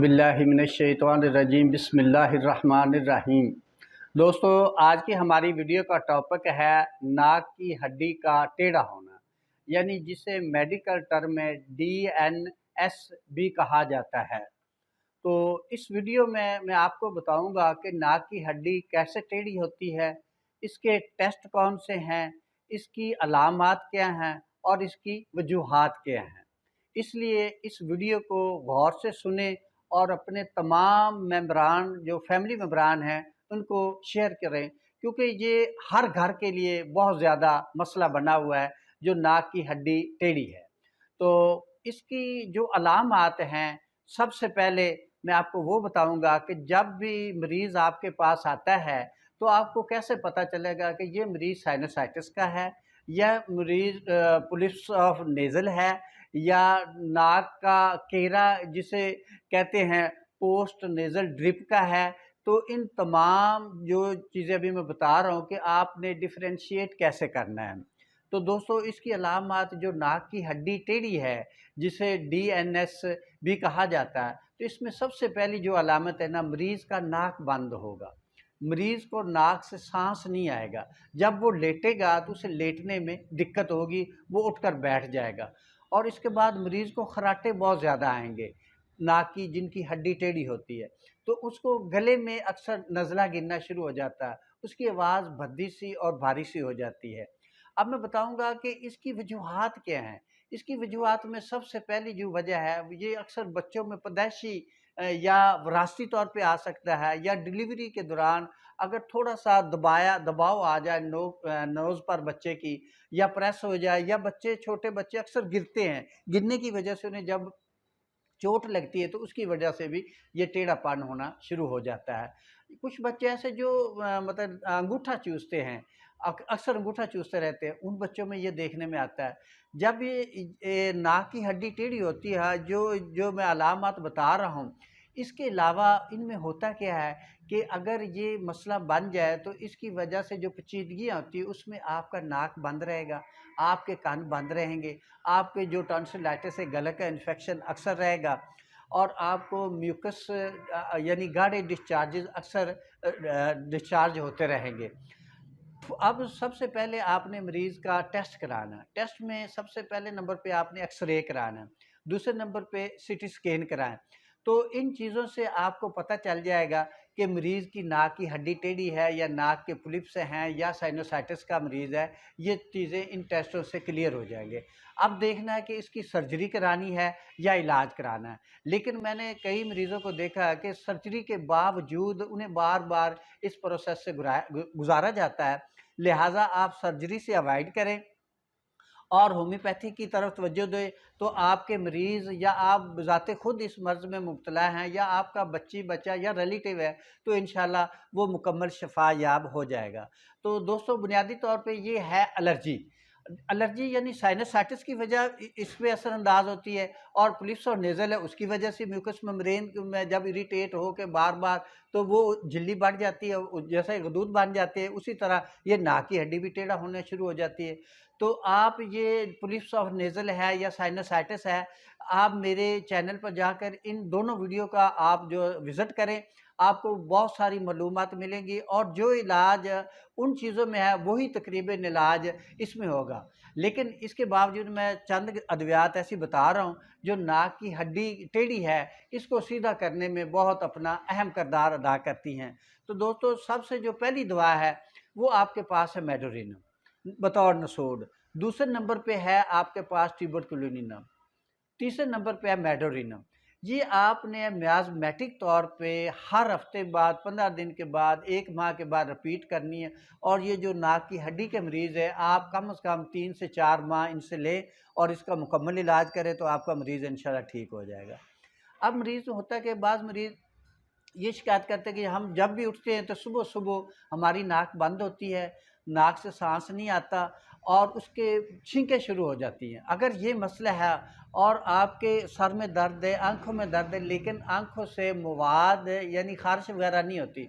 मिनश्शैतानिर्रजीम बिस्मिल्लाहिर्रहमानिर्रहीम। दोस्तों, आज की हमारी वीडियो का टॉपिक है नाक की हड्डी का टेढ़ा होना, यानी जिसे मेडिकल टर्म में DNS भी कहा जाता है। तो इस वीडियो में मैं आपको बताऊंगा कि नाक की हड्डी कैसे टेढ़ी होती है, इसके टेस्ट कौन से हैं, इसकी अलामात क्या हैं और इसकी वजूहात क्या हैं। इसलिए इस वीडियो को गौर से सुने और अपने तमाम मेंबरान जो फैमिली मेंबरान हैं उनको शेयर करें, क्योंकि ये हर घर के लिए बहुत ज़्यादा मसला बना हुआ है जो नाक की हड्डी टेढ़ी है। तो इसकी जो अलामात हैं, सबसे पहले मैं आपको वो बताऊंगा कि जब भी मरीज़ आपके पास आता है तो आपको कैसे पता चलेगा कि ये मरीज़ साइनोसाइटिस का है, या मरीज़ पुलिप्स ऑफ नेज़ल है, या नाक का केरा जिसे कहते हैं पोस्ट नेज़ल ड्रिप का है। तो इन तमाम जो चीज़ें अभी मैं बता रहा हूँ कि आपने डिफरेंशिएट कैसे करना है। तो दोस्तों, इसकी अलामात जो नाक की हड्डी टेढ़ी है जिसे DNS भी कहा जाता है, तो इसमें सबसे पहली जो अलामत है ना, मरीज़ का नाक बंद होगा, मरीज़ को नाक से सांस नहीं आएगा। जब वो लेटेगा तो उसे लेटने में दिक्कत होगी, वो उठकर बैठ जाएगा। और इसके बाद मरीज़ को खराटे बहुत ज़्यादा आएंगे नाक की, जिनकी हड्डी टेढ़ी होती है, तो उसको गले में अक्सर नज़ला गिरना शुरू हो जाता है, उसकी आवाज़ भद्दी सी और भारी सी हो जाती है। अब मैं बताऊंगा कि इसकी वजूहात क्या हैं। इसकी वजूहात में सबसे पहली जो वजह है, ये अक्सर बच्चों में पैदाइशी या विरासती तौर पे आ सकता है, या डिलीवरी के दौरान अगर थोड़ा सा दबाव आ जाए नोज़ पर बच्चे की, या प्रेस हो जाए, या छोटे बच्चे अक्सर गिरते हैं, गिरने की वजह से उन्हें जब चोट लगती है तो उसकी वजह से भी ये टेढ़ापन होना शुरू हो जाता है। कुछ बच्चे ऐसे जो मतलब अंगूठा चूसते हैं, अक्सर अंगूठा चूसते रहते हैं, उन बच्चों में ये देखने में आता है। जब ये नाक की हड्डी टेढ़ी होती है, जो मैं अलामात बता रहा हूँ, इसके अलावा इनमें होता क्या है कि अगर ये मसला बन जाए तो इसकी वजह से जो पेचीदगियाँ होती है उसमें आपका नाक बंद रहेगा, आपके कान बंद रहेंगे, आपके जो टॉन्सिलाइटिस है, गले का इन्फेक्शन अक्सर रहेगा, और आपको म्यूकस यानी गाढ़े डिस्चार्जेस अक्सर डिस्चार्ज होते रहेंगे। अब सबसे पहले आपने मरीज़ का टेस्ट कराना है। टेस्ट में सबसे पहले नंबर पे आपने एक्सरे कराना है, दूसरे नंबर पे CT स्कैन कराएं। तो इन चीज़ों से आपको पता चल जाएगा कि मरीज़ की नाक की हड्डी टेढ़ी है, या नाक के पुलिप्स हैं, या साइनोसाइटिस का मरीज़ है। ये चीज़ें इन टेस्टों से क्लियर हो जाएंगे। अब देखना है कि इसकी सर्जरी करानी है या इलाज कराना है। लेकिन मैंने कई मरीज़ों को देखा है कि सर्जरी के बावजूद उन्हें बार बार इस प्रोसेस से गुजारा जाता है, लिहाजा आप सर्जरी से अवॉइड करें और होम्योपैथी की तरफ तवज्जो दें। तो आपके मरीज़, या आप ज़ाते खुद इस मर्ज़ में मुब्तला हैं, या आपका बच्चा या रिलेटिव है, तो इंशाल्लाह वो मुकम्मल शफा याब हो जाएगा। तो दोस्तों, बुनियादी तौर पे ये है एलर्जी यानी साइनसाइटिस की वजह इस पे असरअंदाज होती है, और पुलिप्स और नेज़ल है उसकी वजह से म्यूकस मेम्ब्रेन में जब इरिटेट हो के बार बार, तो वो झिल्ली बढ़ जाती है, जैसे गदूद बन जाते हैं, उसी तरह ये नाक की हड्डी भी टेढ़ा होने शुरू हो जाती है। तो आप ये पुलिप्स ऑफ नेज़ल है या साइनसाइटिस है, आप मेरे चैनल पर जाकर इन दोनों वीडियो का आप जो विज़िट करें, आपको बहुत सारी मालूमात मिलेंगी, और जो इलाज उन चीज़ों में है वही तकरीबन इलाज इसमें होगा। लेकिन इसके बावजूद मैं चंद अद्वियात ऐसी बता रहा हूँ जो नाक की हड्डी टेढ़ी है इसको सीधा करने में बहुत अपना अहम किरदार अदा करती हैं। तो दोस्तों, सबसे जो पहली दवा है वो आपके पास है मेडोरिन बतौर नसोड, दूसरे नंबर पे है आपके पास ट्यूबरकुलिन, तीसरे नंबर पे है मेडोरिन। ये आपने म्याज़मेटिक तौर पे हर हफ्ते बाद, 15 दिन के बाद, 1 माह के बाद रिपीट करनी है। और ये जो नाक की हड्डी के मरीज़ है, आप कम से कम 3 से 4 माह इनसे लें और इसका मुकम्मल इलाज करें, तो आपका मरीज़ इंशाल्लाह ठीक हो जाएगा। अब मरीज़ होता है कि बाज़ मरीज़ ये शिकायत करते हैं कि हम जब भी उठते हैं तो सुबह सुबह हमारी नाक बंद होती है, नाक से सांस नहीं आता, और उसके छींकें शुरू हो जाती हैं। अगर ये मसला है और आपके सर में दर्द है, आंखों में दर्द है, लेकिन आंखों से मवाद यानी खारिश वगैरह नहीं होती,